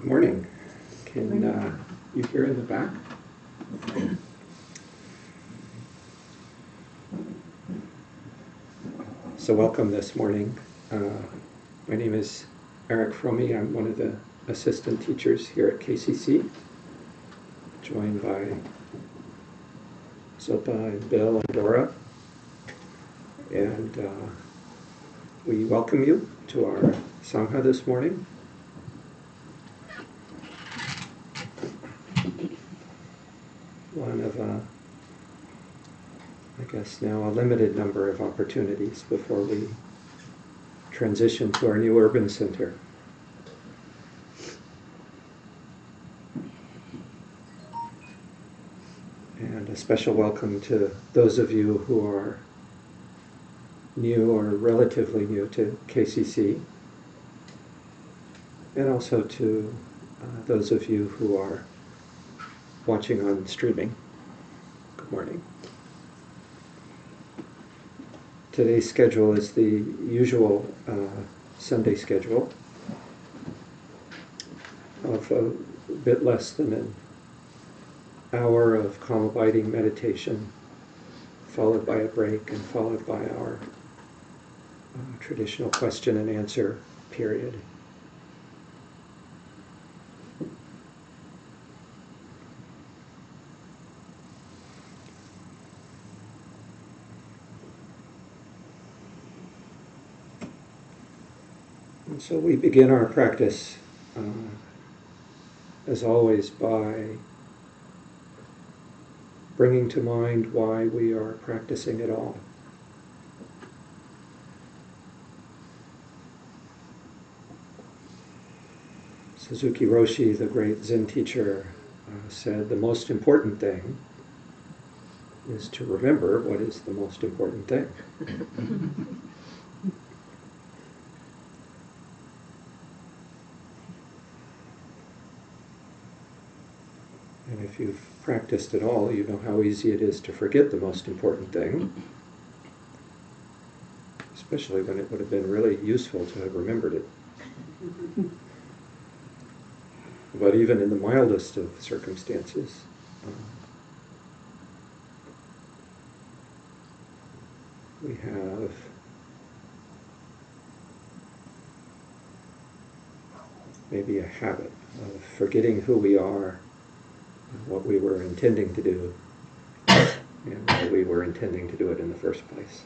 Morning. Can you hear in the back? So welcome this morning. My name is Erick. I'm one of the assistant teachers here at KCC, joined by Zilpa and Bill and Dora. And we welcome you to our Sangha this morning. One of, I guess now a limited number of opportunities before we transition to our new urban center. And a special welcome to those of you who are new or relatively new to KCC, and also to those of you who are watching on streaming. Good morning. Today's schedule is the usual Sunday schedule of a bit less than an hour of calm abiding meditation, followed by a break and followed by our traditional question and answer period. And so we begin our practice, as always, by bringing to mind why we are practicing at all. Suzuki Roshi, the great Zen teacher, said the most important thing is to remember what is the most important thing. And if you've practiced at all, you know how easy it is to forget the most important thing, especially when it would have been really useful to have remembered it. But even in the mildest of circumstances, we have maybe a habit of forgetting who we are, what we were intending to do, and why we were intending to do it in the first place.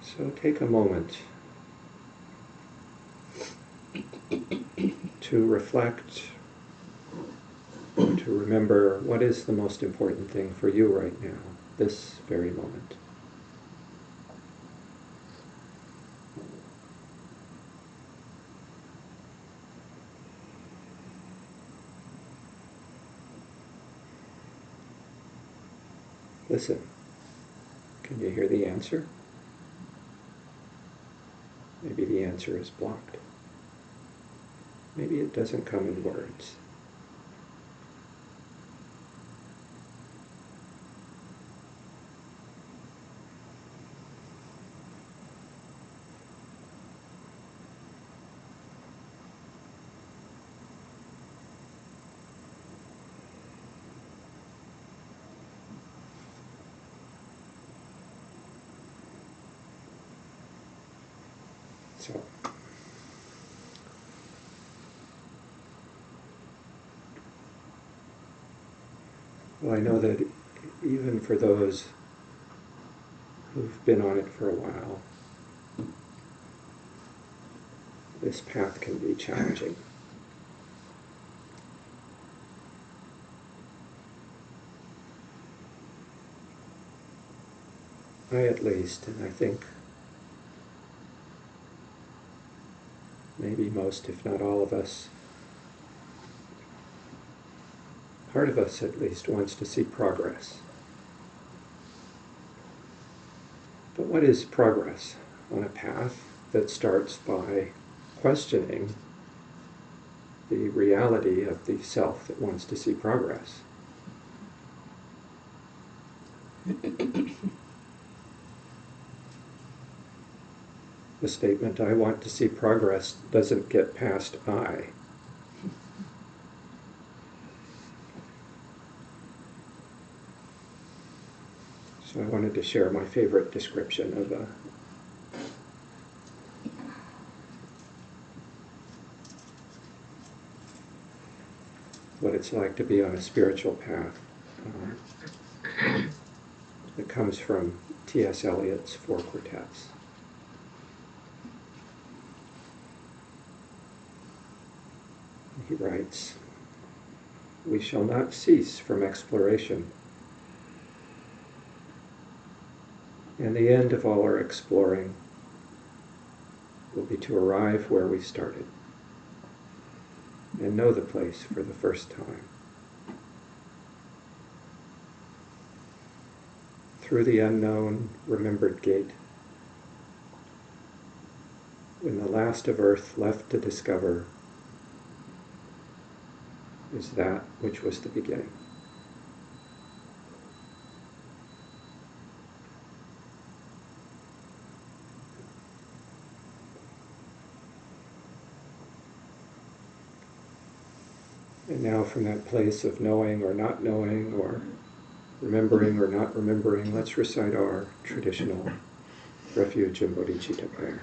So take a moment to reflect, to remember what is the most important thing for you right now, this very moment. Listen. Can you hear the answer? Maybe the answer is blocked. Maybe it doesn't come in words. So, well, I know that even for those who've been on it for a while, this path can be challenging. I at least, and I think maybe most, if not all of us, part of us at least wants to see progress. But what is progress on a path that starts by questioning the reality of the self that wants to see progress? the statement, "I want to see progress," doesn't get past I. So I wanted to share my favorite description of what it's like to be on a spiritual path. It comes from T.S. Eliot's Four Quartets. He writes, "We shall not cease from exploration, and the end of all our exploring will be to arrive where we started and know the place for the first time. Through the unknown, remembered gate, when the last of earth left to discover is that which was the beginning." And now from that place of knowing or not knowing, or remembering or not remembering, let's recite our traditional refuge and bodhicitta prayer.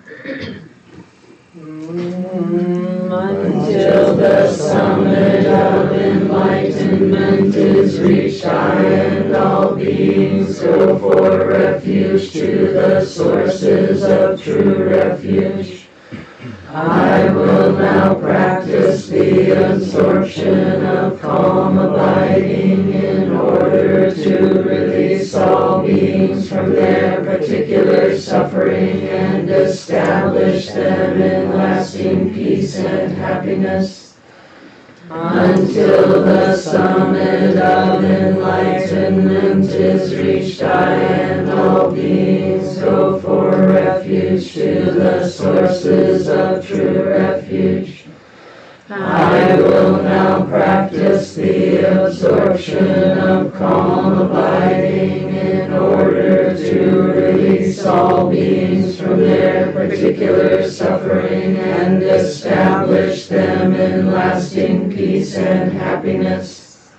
Until the summit of enlightenment is reached, I and all beings go for refuge to the sources of true refuge. I will now practice the absorption of calm abiding in order to release all beings from their particular suffering and establish them in lasting peace and happiness. Until the summit of enlightenment is reached, I and all beings go for refuge to the sources of true refuge. I will now practice the absorption of calm abiding in order to release all beings from their particular suffering and establish them in lasting peace and happiness.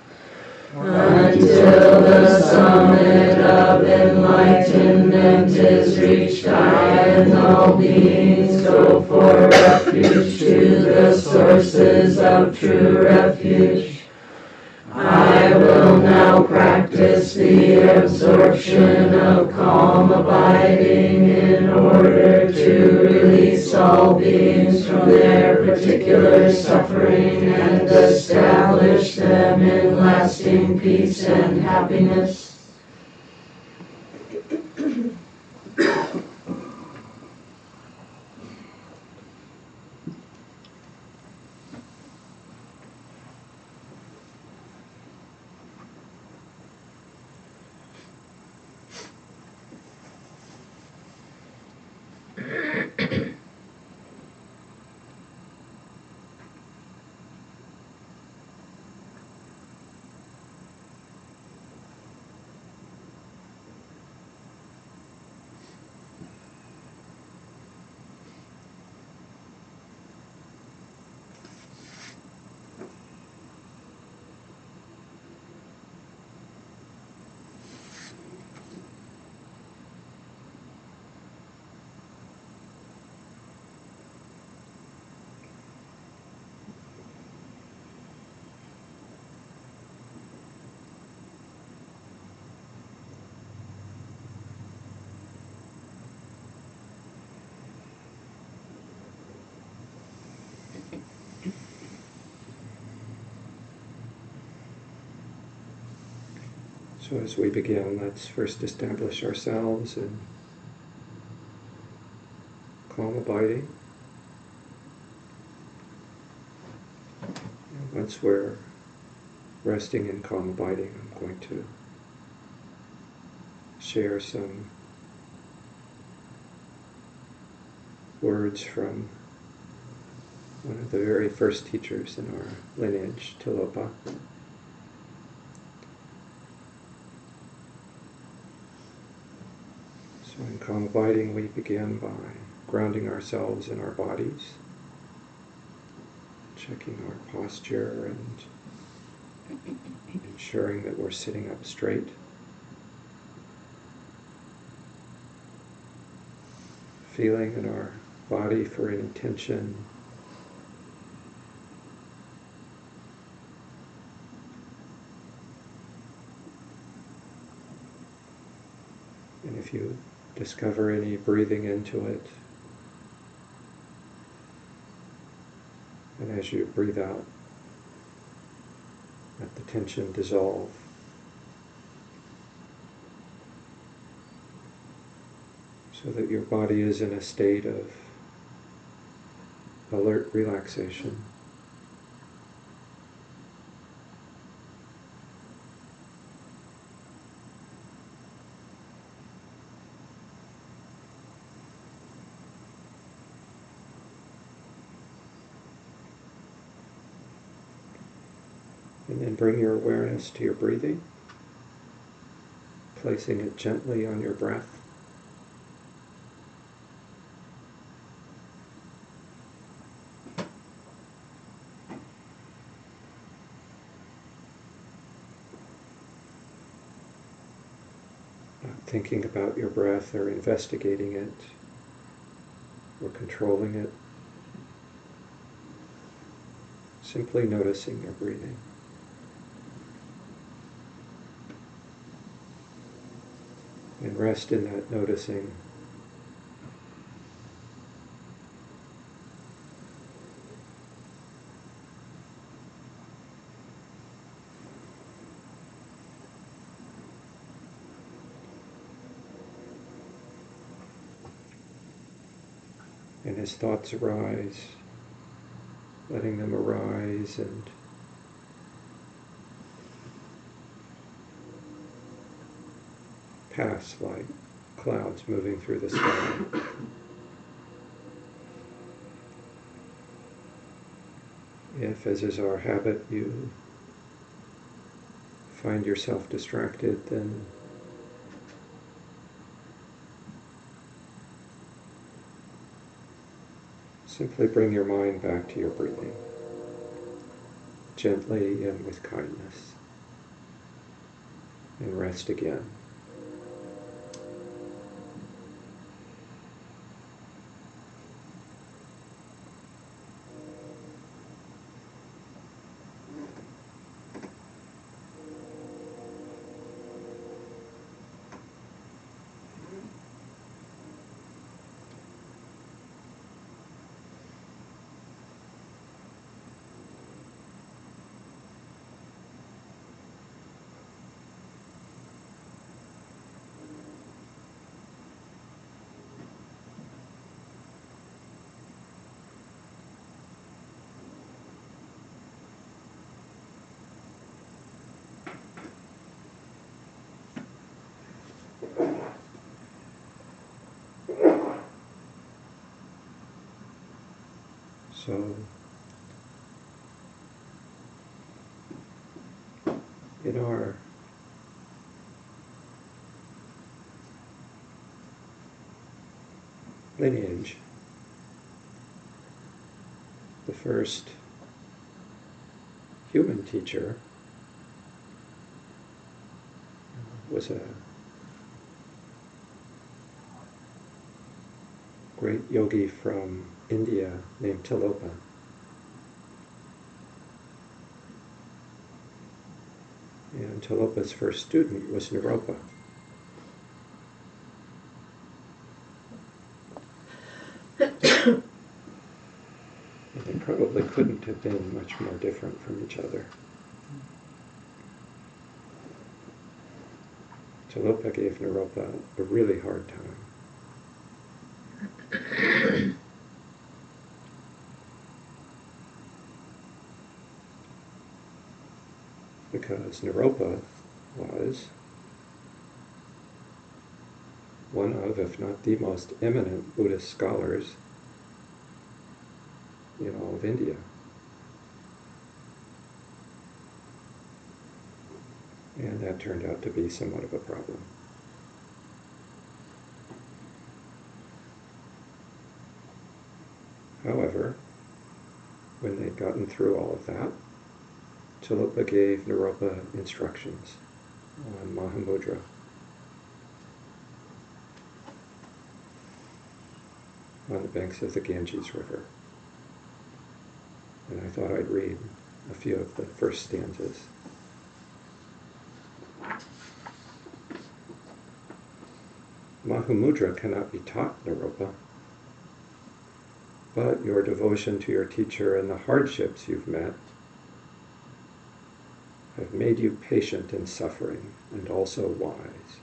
Until the summit of enlightenment is reached, I and all beings go for refuge to the sources of true refuge. I will now practice the absorption of calm abiding in order to release all beings from their particular suffering and establish them in lasting peace and happiness. So as we begin, let's first establish ourselves in calm abiding. And once we're resting in calm abiding, I'm going to share some words from one of the very first teachers in our lineage, Tilopa. So in calm abiding, we begin by grounding ourselves in our bodies, checking our posture and ensuring that we're sitting up straight. Feeling in our body for any tension. And if you discover any breathing into it, and as you breathe out, let the tension dissolve. So that your body is in a state of alert relaxation. And then bring your awareness to your breathing, placing it gently on your breath. Not thinking about your breath or investigating it or controlling it. Simply noticing your breathing. And rest in that noticing. And as thoughts arise, letting them arise and pass like clouds moving through the sky. If, as is our habit, you find yourself distracted, then simply bring your mind back to your breathing, gently and with kindness, and rest again. So, in our lineage, the first human teacher was a great yogi from India named Tilopa. And Tilopa's first student was Naropa. And they probably couldn't have been much more different from each other. Tilopa gave Naropa a really hard time. Because Naropa was one of, if not the most eminent Buddhist scholars in all of India. And that turned out to be somewhat of a problem. However, when they'd gotten through all of that, Tilopa gave Naropa instructions on Mahamudra. On the banks of the Ganges River. And I thought I'd read a few of the first stanzas. Mahamudra cannot be taught, Naropa, but your devotion to your teacher and the hardships you've met have made you patient in suffering and also wise.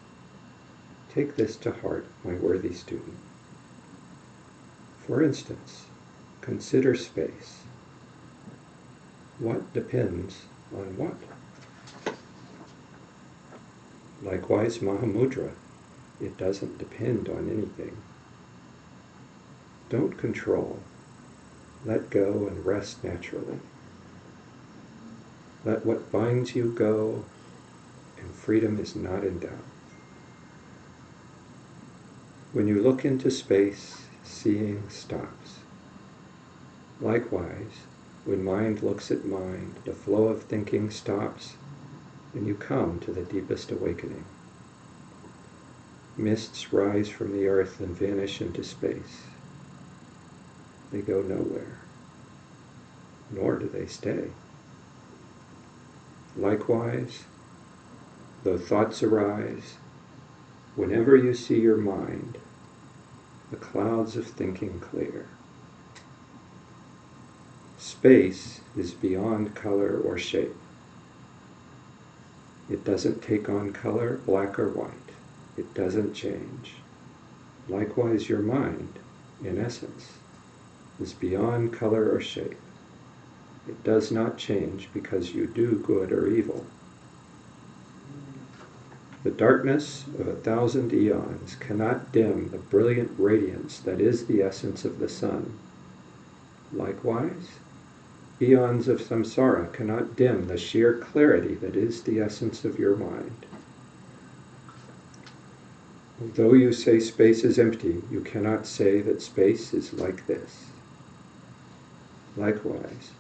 Take this to heart, my worthy student. For instance, consider space. What depends on what? Likewise, Mahamudra, it doesn't depend on anything. Don't control. Let go and rest naturally. Let what binds you go, and freedom is not in doubt. When you look into space, seeing stops. Likewise, when mind looks at mind, the flow of thinking stops, and you come to the deepest awakening. Mists rise from the earth and vanish into space. They go nowhere, nor do they stay. Likewise, though thoughts arise, whenever you see your mind, the clouds of thinking clear. Space is beyond color or shape. It doesn't take on color, black or white. It doesn't change. Likewise, your mind, in essence, is beyond color or shape. It does not change because you do good or evil. The darkness of 1,000 eons cannot dim the brilliant radiance that is the essence of the sun. Likewise, eons of samsara cannot dim the sheer clarity that is the essence of your mind. Although you say space is empty, you cannot say that space is like this. Likewise,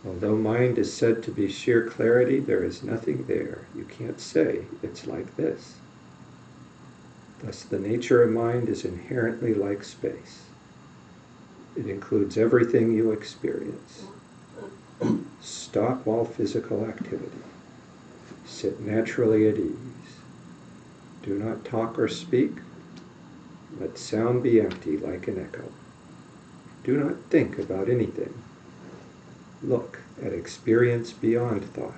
although mind is said to be sheer clarity, there is nothing there. You can't say it's like this. Thus, the nature of mind is inherently like space. It includes everything you experience. Stop all physical activity. Sit naturally at ease. Do not talk or speak. Let sound be empty like an echo. Do not think about anything. Look at experience beyond thought.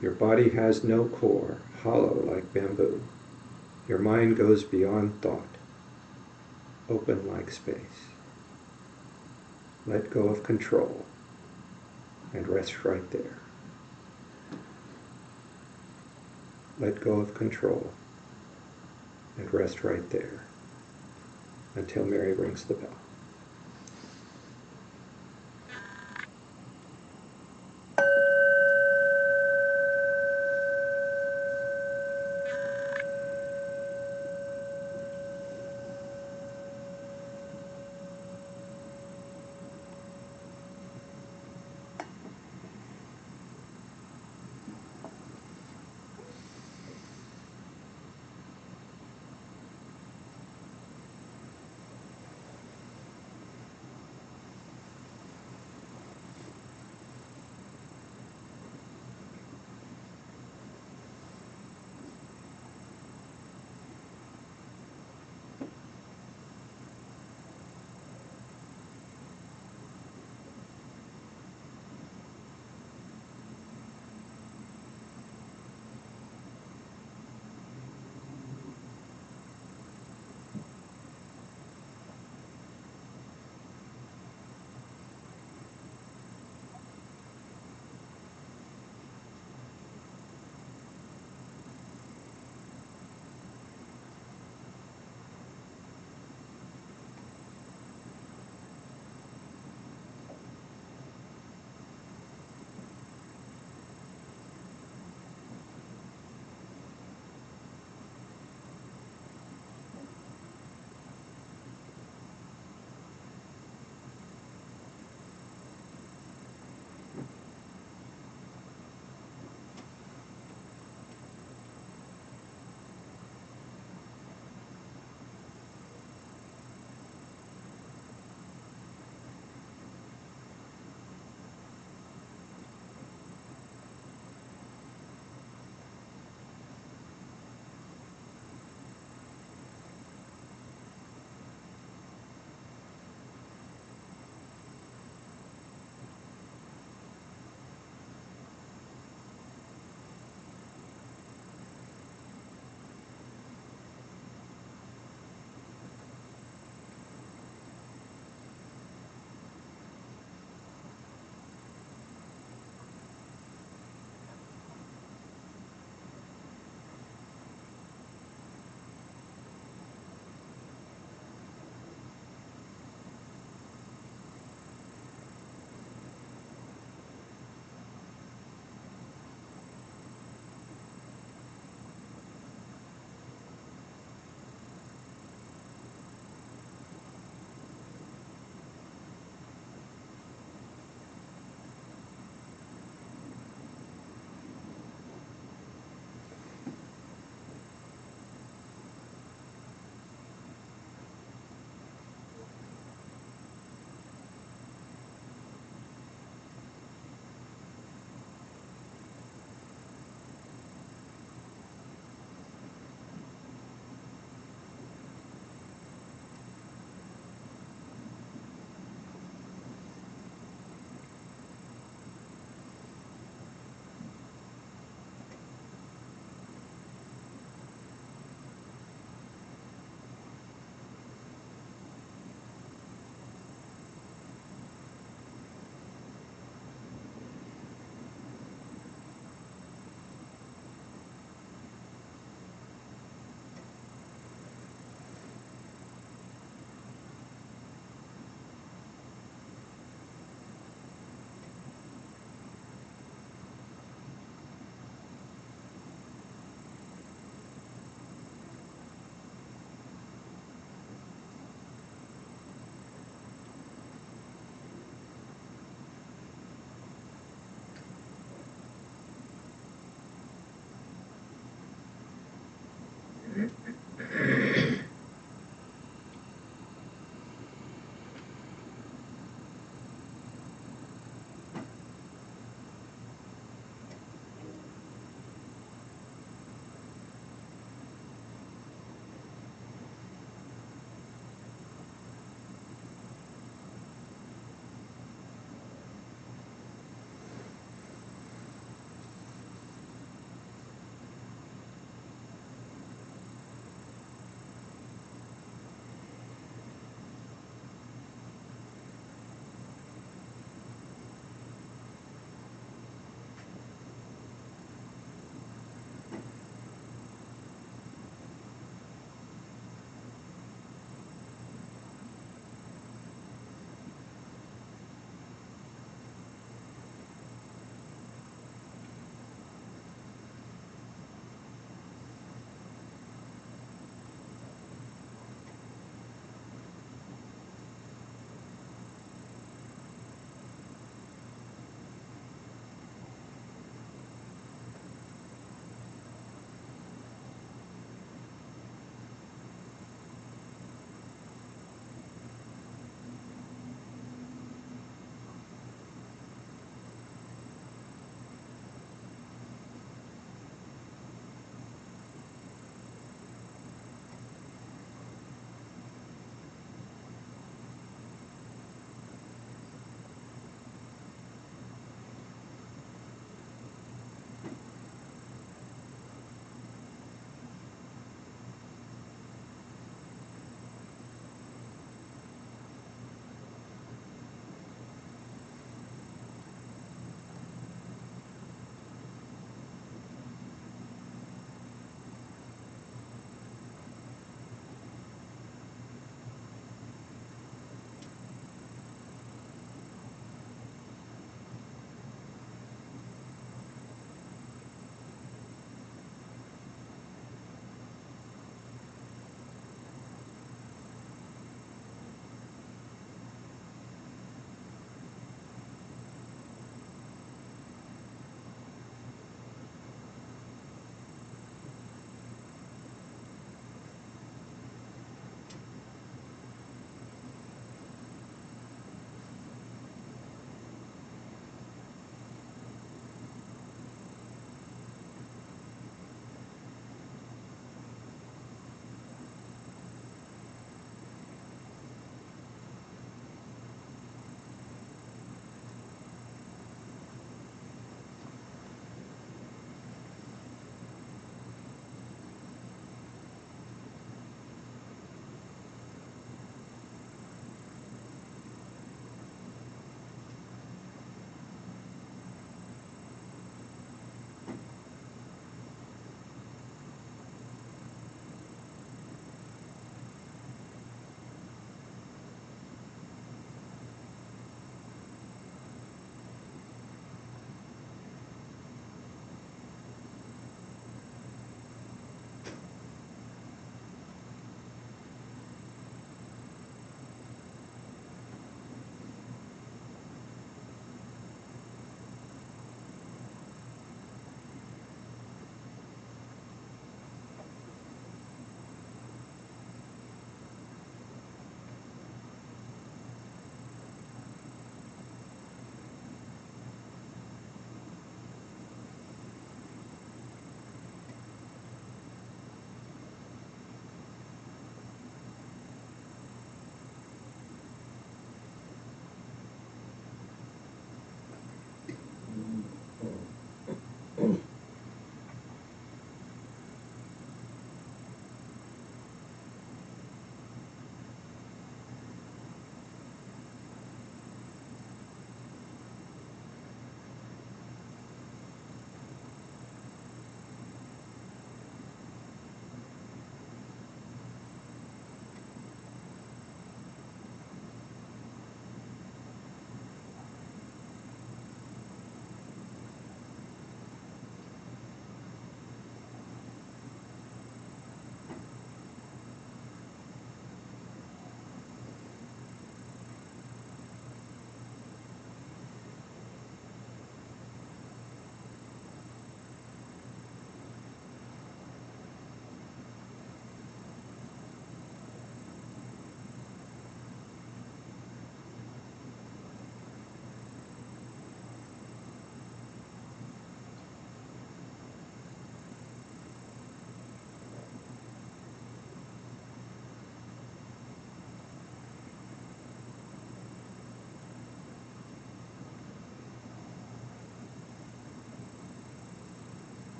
Your body has no core, hollow like bamboo. Your mind goes beyond thought, open like space. Let go of control and rest right there. Let go of control and rest right there until Mary rings the bell.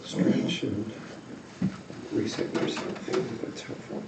Stretch and reset yourself. That's helpful.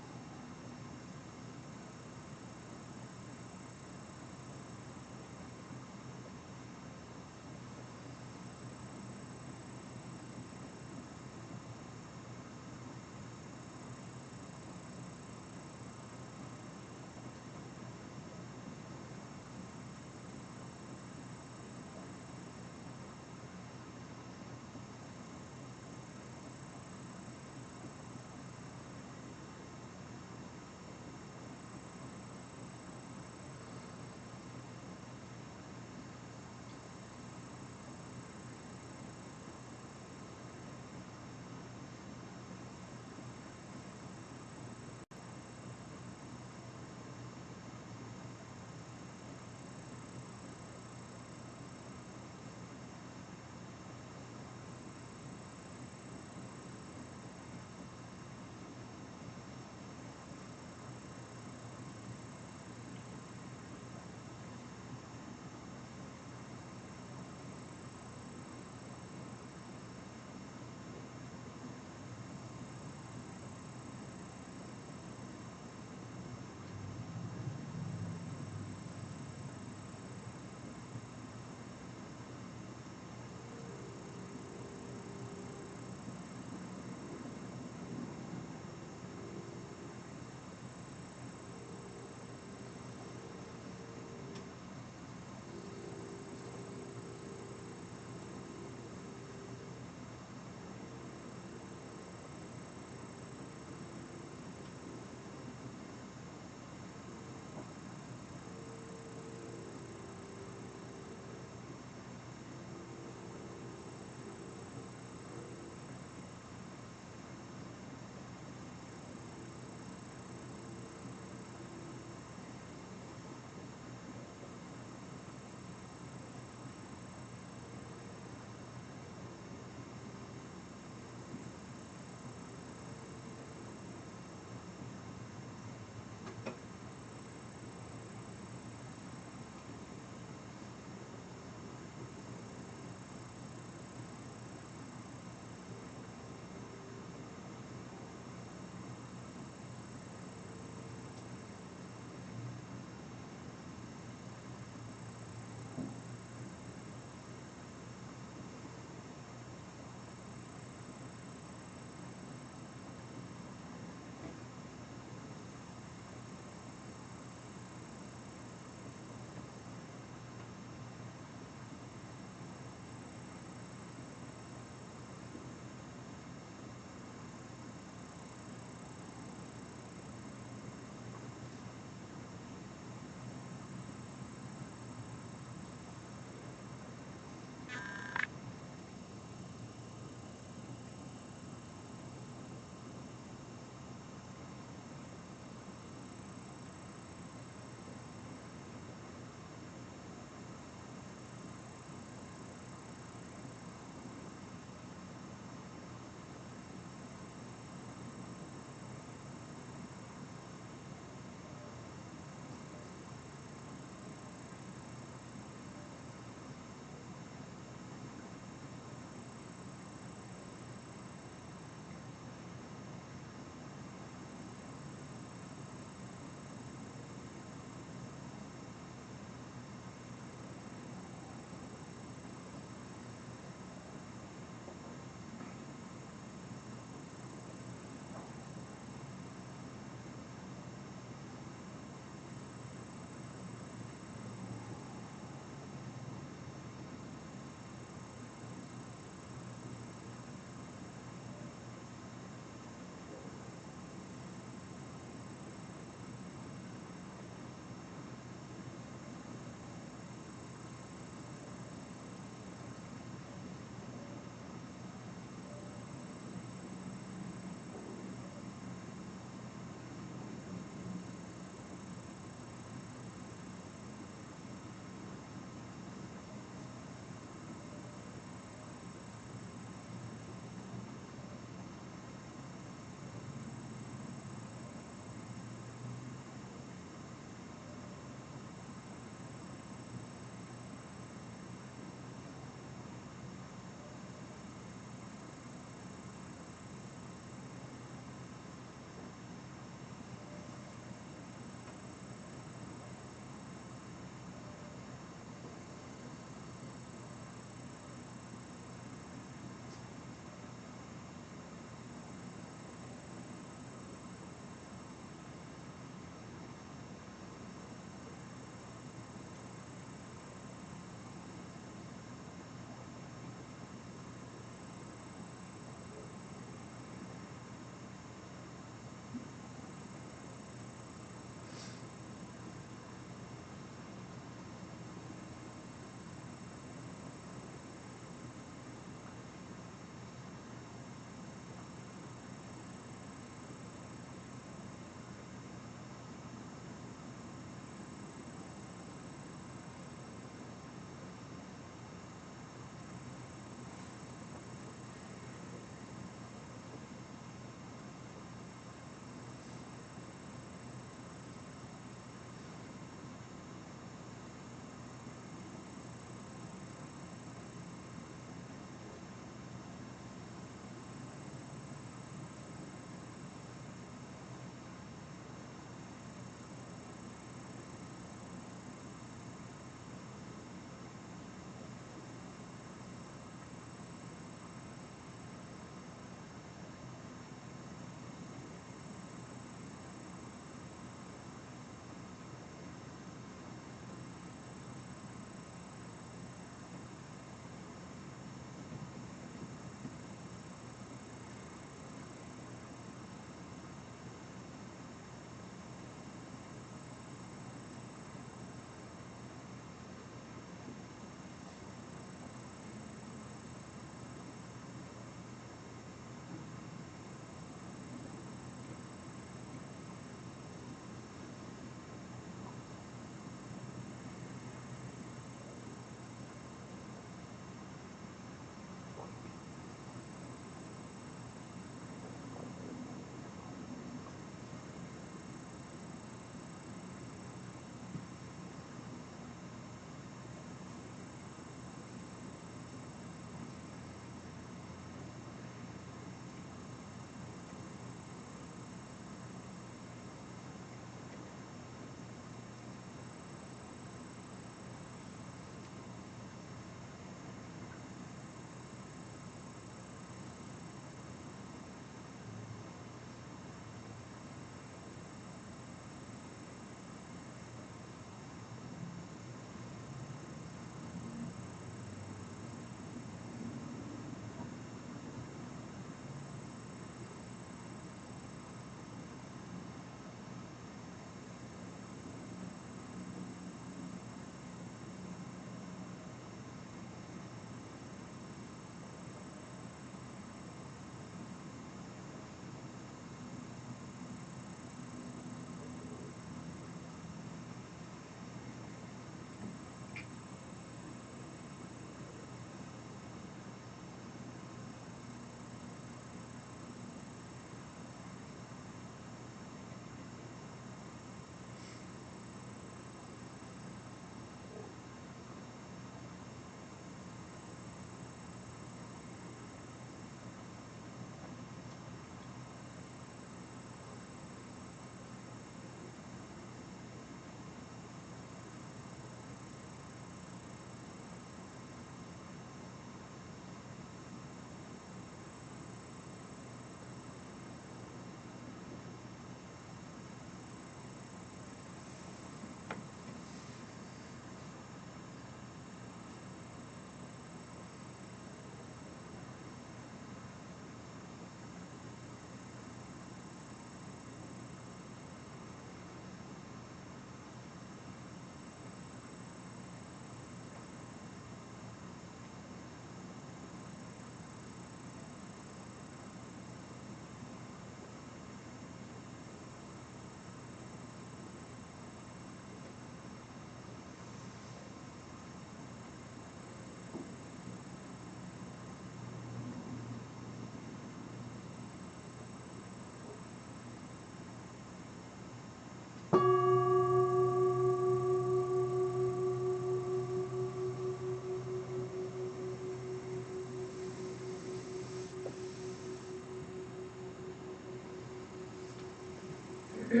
By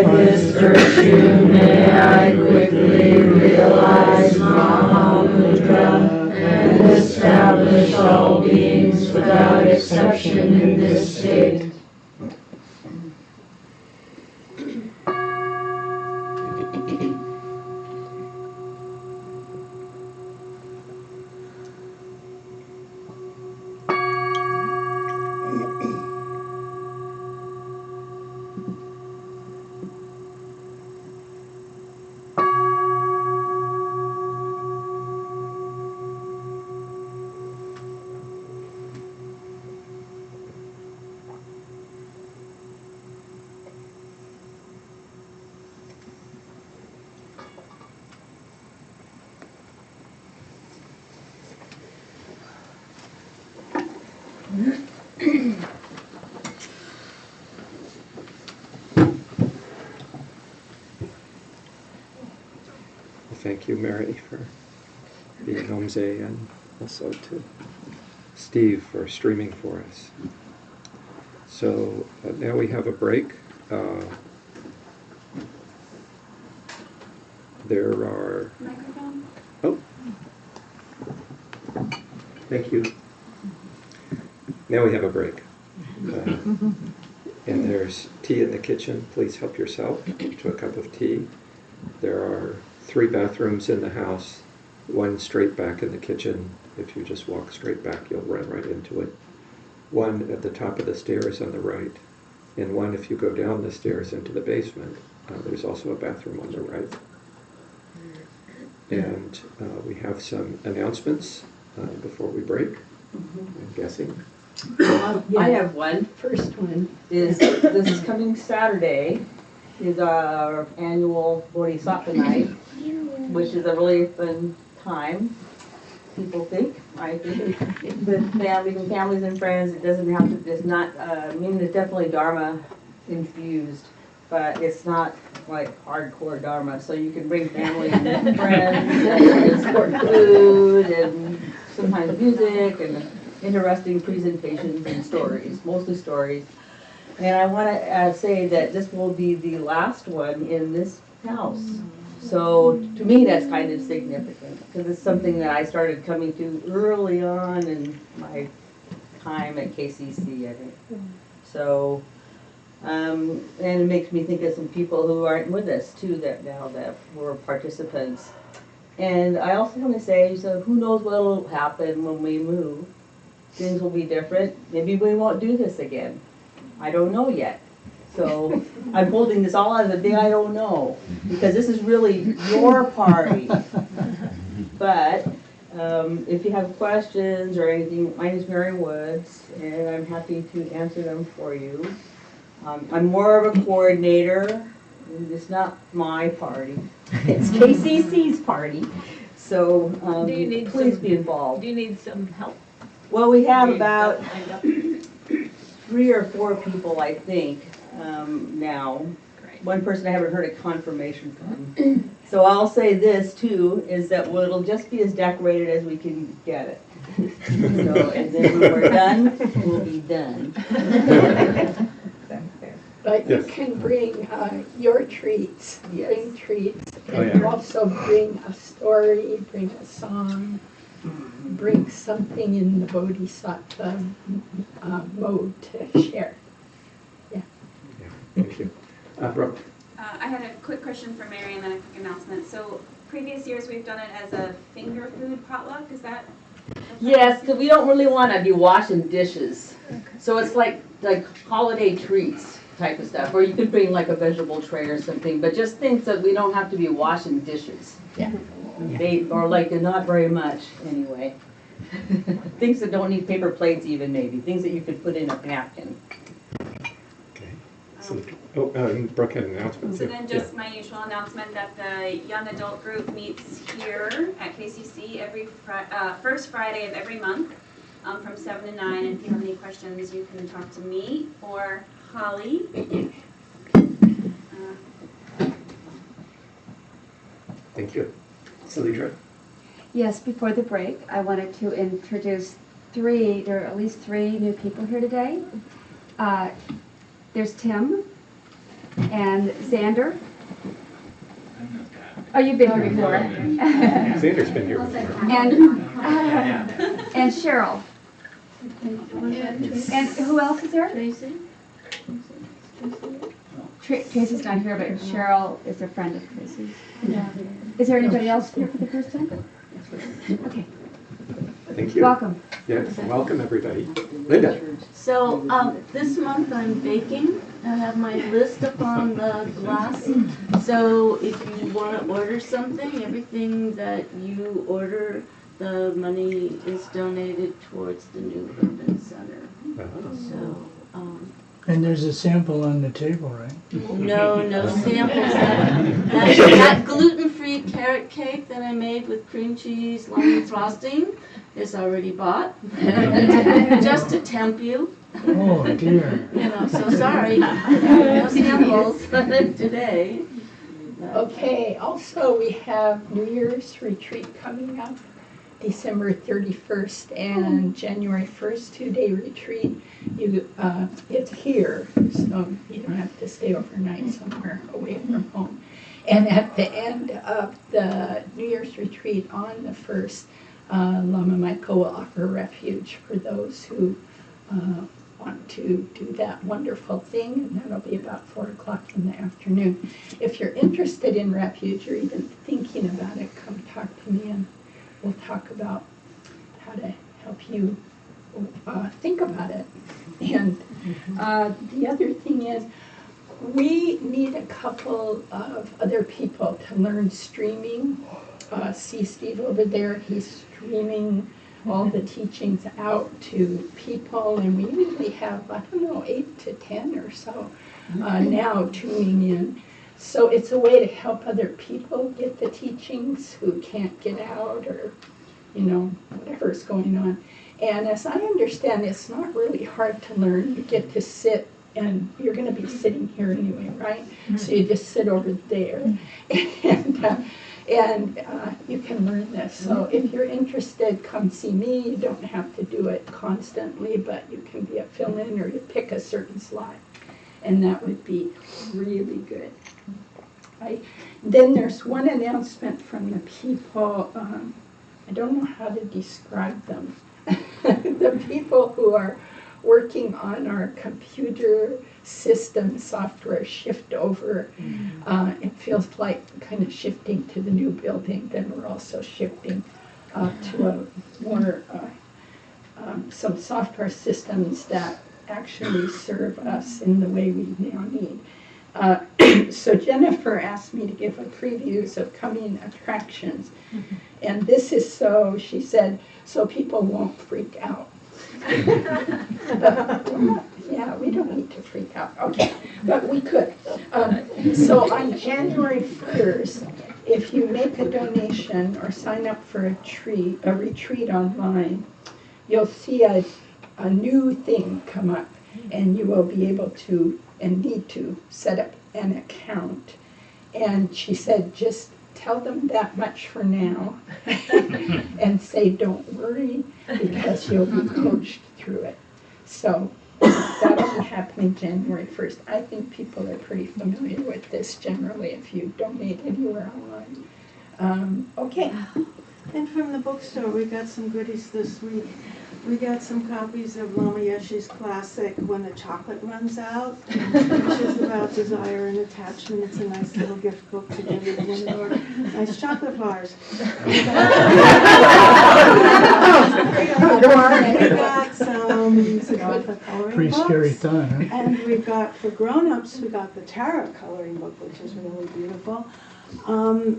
this virtue may I quickly realize Mahamudra and establish all beings without exception in this state. Thank you, Mary, for being Omze, and also to Steve for streaming for us. So now we have a break. There are... Microphone? Oh. Thank you. Now we have a break. And there's tea in the kitchen. Please help yourself to a cup of tea. There are 3 bathrooms in the house, 1 straight back in the kitchen. If you just walk straight back, you'll run right into it. 1 at the top of the stairs on the right, and 1 if you go down the stairs into the basement. There's also a bathroom on the right. And we have some announcements before we break, I'm guessing. I have one. First one. This is coming Saturday is our annual Bodhisattva night, which is a really fun time. People think, I think, with families and friends. It doesn't have to. It's not. I mean, it's definitely Dharma infused, but it's not like hardcore Dharma. So you can bring family and friends, and support food, and sometimes music and interesting presentations and stories, mostly stories. And I want to say that this will be the last one in this house. So to me, that's kind of significant because it's something that I started coming to early on in my time at KCC, I think. So, and it makes me think of some people who aren't with us too that now that were participants. And I also want to say, so who knows what will happen when we move? Things will be different. Maybe we won't do this again. I don't know yet. So I'm holding this all as a big I don't know, because this is really your party. But if you have questions or anything, my name is Mary Woods, and I'm happy to answer them for you. I'm more of a coordinator. It's not my party. It's KCC's party. So please be involved. Do you need some help? Well, we have about 3 or 4 people, I think, now. Great. One person I haven't heard a confirmation from. So I'll say this too, is that it'll just be as decorated as we can get it. So, and then when we're done, we'll be done. But you can bring your treats, Yes. bring treats, Oh, and yeah. you also bring a story, bring a song, bring something in the Bodhisattva mode to share. Yeah, thank you. Brooke? I had a quick question for Mary and then a quick announcement. So previous years we've done it as a finger food potluck. Is that? Yes, because we don't really want to be washing dishes. So it's like holiday treats type of stuff, or you could bring like a vegetable tray or something, but just things that we don't have to be washing dishes. Yeah. Or like not very much anyway. Things that don't need paper plates even maybe, things that you could put in a napkin. Okay. So, Brooke had an announcement. So too. then just my usual announcement that the young adult group meets here at KCC every first Friday of every month from 7 to 9. And if you have any questions, you can talk to me or Holly. Thank you. Salidra? Yes, before the break, I wanted to introduce there are at least 3 new people here today. There's Tim and Xander. Oh, you've been here before. Xander's been here before. And Cheryl. And who else is there? Tracy? Tracy's not here, but Cheryl is a friend of Tracy's. Is there anybody else here for the first time? Okay, Thank you. welcome. Yes, welcome everybody. Linda. So, this month I'm baking. I have my list up on the glass. So if you want to order something, everything that you order, the money is donated towards the new urban center. So, And there's a sample on the table, right? no samples. That gluten-free carrot cake that I made with cream cheese, lemon frosting is already bought. Just to tempt you. Oh dear. You know, so sorry, no samples today. Okay, also we have New Year's retreat coming up, December 31st and January 1st, 2-day retreat. It's here, so you don't have to stay overnight somewhere away from home. And at the end of the New Year's retreat on the 1st, Lama Michael will offer refuge for those who want to do that wonderful thing, and that'll be about 4 o'clock in the afternoon. If you're interested in refuge or even thinking about it, come talk to me and we'll talk about how to help you think about it. And the other thing is, we need a couple of other people to learn streaming. See Steve over there, he's streaming all the teachings out to people, and we usually have, 8 to 10 or so now tuning in. So it's a way to help other people get the teachings who can't get out or, whatever's going on. And as I understand, it's not really hard to learn. You get to sit, and you're going to be sitting here anyway, right? So you just sit over there, and you can learn this. So if you're interested, come see me. You don't have to do it constantly, but you can be a fill-in or you pick a certain slot, and that would be really good. Right? Then there's one announcement from the people. I don't know how to describe them. The people who are working on our computer system software shift over. It feels like kind of shifting to the new building. Then we're also shifting to a more some software systems that actually serve us in the way we now need. So Jennifer asked me to give a previews of coming attractions. And this is so, she said, so people won't freak out. Yeah, we don't need to freak out. Okay, but we could. So on January 1st, if you make a donation or sign up for a retreat online, you'll see a new thing come up, and you will be able to and need to set up an account. And she said, just tell them that much for now and say, don't worry, because you'll be coached through it. So that'll be happening January 1st. I think people are pretty familiar with this generally if you donate anywhere online. Okay. And from the bookstore, we got some goodies this week. We got some copies of Lama Yeshe's classic, When the Chocolate Runs Out, which is about desire and attachment. It's a nice little gift book to give everyone or nice chocolate bars. We got some Siddhartha coloring Pretty scary books. thought, huh? And we've got, for grown-ups, we got the tarot coloring book, which is really beautiful.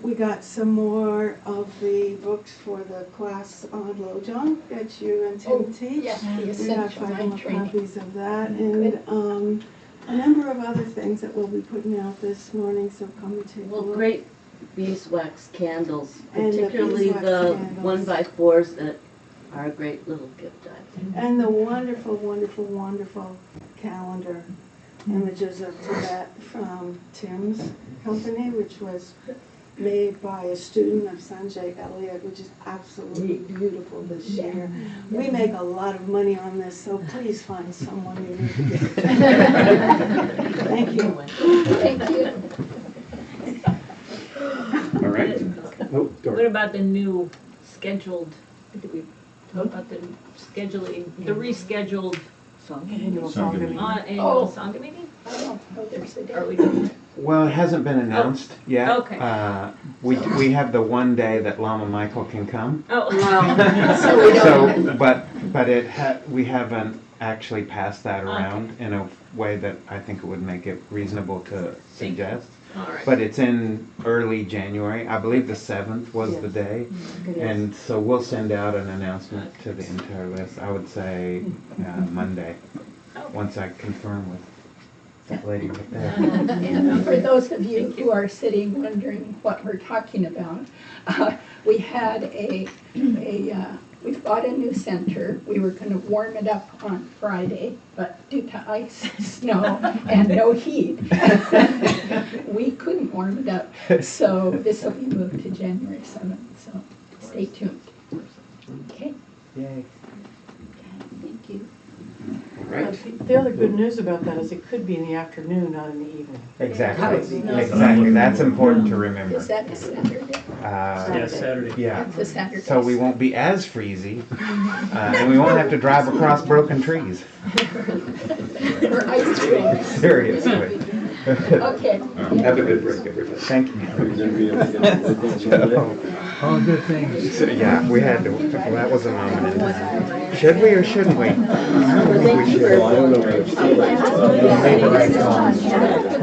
We got some more of the books for the class on Lojong that you and Tim teach. Yeah, the We got essential 5 mind more training. copies of that, and a number of other things that we'll be putting out this morning, so come and take a Well, look. great beeswax candles, And the particularly beeswax the candles. 1x4s that are a great little gift, I think. And the wonderful, wonderful, wonderful calendar images of Tibet from Tim's company, which was made by a student of Sanjay Elliott, which is absolutely beautiful this year. We make a lot of money on this, so please find someone you need to give it to. Thank you. Thank you. All right. Oh, What Dorothy. about the new scheduled, did we talk about the scheduling, the rescheduled Annual song meeting. annual Sangha meeting? Oh, there's a Are we day. doing it? Well, it hasn't been announced yet. Okay. We have the one day that Lama Michael can come. Oh, So we don't. So, but we haven't actually passed that around in a way that I think it would make it reasonable to suggest. all right. But it's in early January. I believe the 7th was the day. And so we'll send out an announcement to the entire list. I would say Monday, once I confirm with that lady right there. And for those of you who are sitting wondering what we're talking about, we had we've bought a new center. We were going to warm it up on Friday, but due to ice, snow, and no heat, we couldn't warm it up. So this will be moved to January 7th, so stay tuned. Okay. Yay. Thank you. All right. The other good news about that is it could be in the afternoon, not in the evening. Exactly. Exactly. That's important to remember. Is that a Saturday? Saturday. Yeah. It's a Saturday. So we won't be as freezy, and we won't have to drive across broken trees. Or ice cream. Seriously. Okay. Have a good break, everybody. Thank you. All good things. Yeah, we had to. Well, that was a moment in time. Should we or shouldn't we? I don't think we should. Thank you very much.